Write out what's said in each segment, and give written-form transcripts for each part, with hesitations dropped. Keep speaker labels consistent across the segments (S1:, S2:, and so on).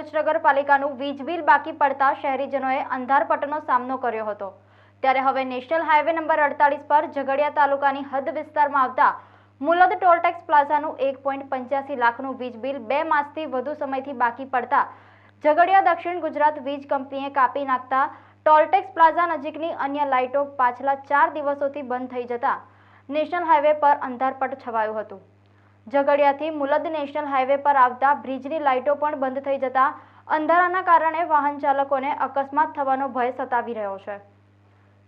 S1: ભરૂચ નગરપાલિકાનું વીજ બિલ બાકી પડતા શહેરીજનોએ અંધારપટનો સામનો કર્યો હતો। ત્યારે હવે નેશનલ હાઈવે નંબર 48 પર ઝઘડિયા તાલુકાની હદ વિસ્તારમાં આવતા મુલદ ટોલટેક્સ પ્લાઝાનું 1.85 લાખનું વીજ બિલ 2 માસથી વધુ સમયથી બાકી પડતા ઝઘડિયા દક્ષિણ ગુજરાત વીજ કંપનીએ કાપી નાખતા ટોલટેક્સ પ્લાઝા નજીકની અન્ય લાઇટો પાછલા 4 દિવસોથી બંધ થઈ જતા નેશનલ હાઈવે પર અંધારપટ છવાયું હતું। ઝઘડિયાથી મુલદ નેશનલ હાઈવે પર આવતા બ્રિજની લાઇટો પણ બંધ થઈ જતા અંધારાના કારણે વાહન ચાલકોને અકસ્માત થવાનો ભય સતાવી રહ્યો છે।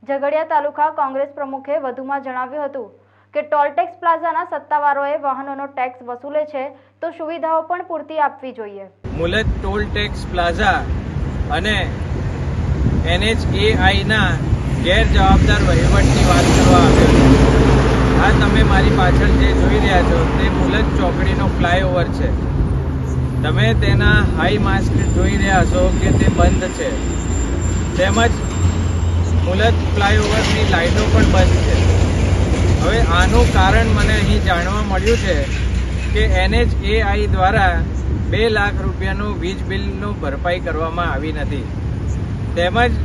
S1: ઝઘડિયા તાલુકા કોંગ્રેસ પ્રમુખે વધુમાં જણાવ્યું હતું કે ટોલટેક્સ પ્લાઝાના સત્તાવારોએ વાહનોનો ટેક્સ વસૂલે છે તો સુવિધાઓ પણ પૂરતી આપવી જોઈએ।
S2: મુલદ ટોલટેક્સ પ્લાઝા અને NHAIના ગેરજવાબદાર વહીવટની વાત કરવા આવ્યો છું। આ તમે મારી પાછળ જે જોઈ રહ્યા છો તે મુલદ ચોકડીનો ફ્લાયઓવર છે। તમે તેના હાઈ માસ્ક જોઈ રહ્યા છો કે તે બંધ છે, તેમજ મુલદ ફ્લાયઓવરની લાઇટો પણ બંધ છે। હવે આનું કારણ મને અહીં જાણવા મળ્યું છે કે NHAI દ્વારા 2 લાખ રૂપિયાનું વીજ બિલનું ભરપાઈ કરવામાં આવી નથી। તેમજ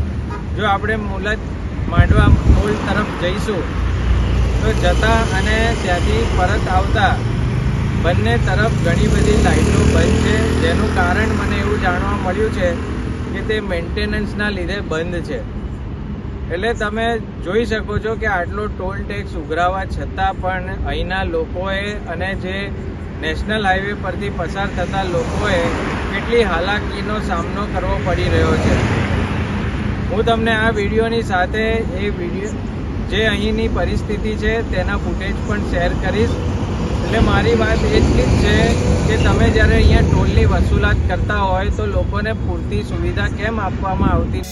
S2: જો આપણે મુલદ માંડવા ટોલ તરફ જઈશું તો જતા અને ત્યાંથી પરત આવતા બંને તરફ ઘણી બધી લાઇટો બંધ છે, જેનું કારણ મને એવું જાણવા મળ્યું છે કે તે મેન્ટેનન્સના લીધે બંધ છે। એટલે તમે જોઈ શકો છો કે આટલો ટોલ ટેક્સ ઉઘરાવા છતાં પણ અહીંના લોકોએ અને જે નેશનલ હાઈવે પરથી પસાર થતા લોકોએ કેટલી હાલાકીનો સામનો કરવો પડી રહ્યો છે। હું તમને આ વિડીયોની સાથે એ વિડીયો જે અહીંની પરિસ્થિતિ છે તેના ફૂટેજ પણ શેર કરીશ। એટલે મારી વાત એટલી જ છે કે તમે જ્યારે અહીંયા ટોલની વસૂલાત કરતા હોય તો લોકોને પૂરતી સુવિધા કેમ આપવામાં આવતી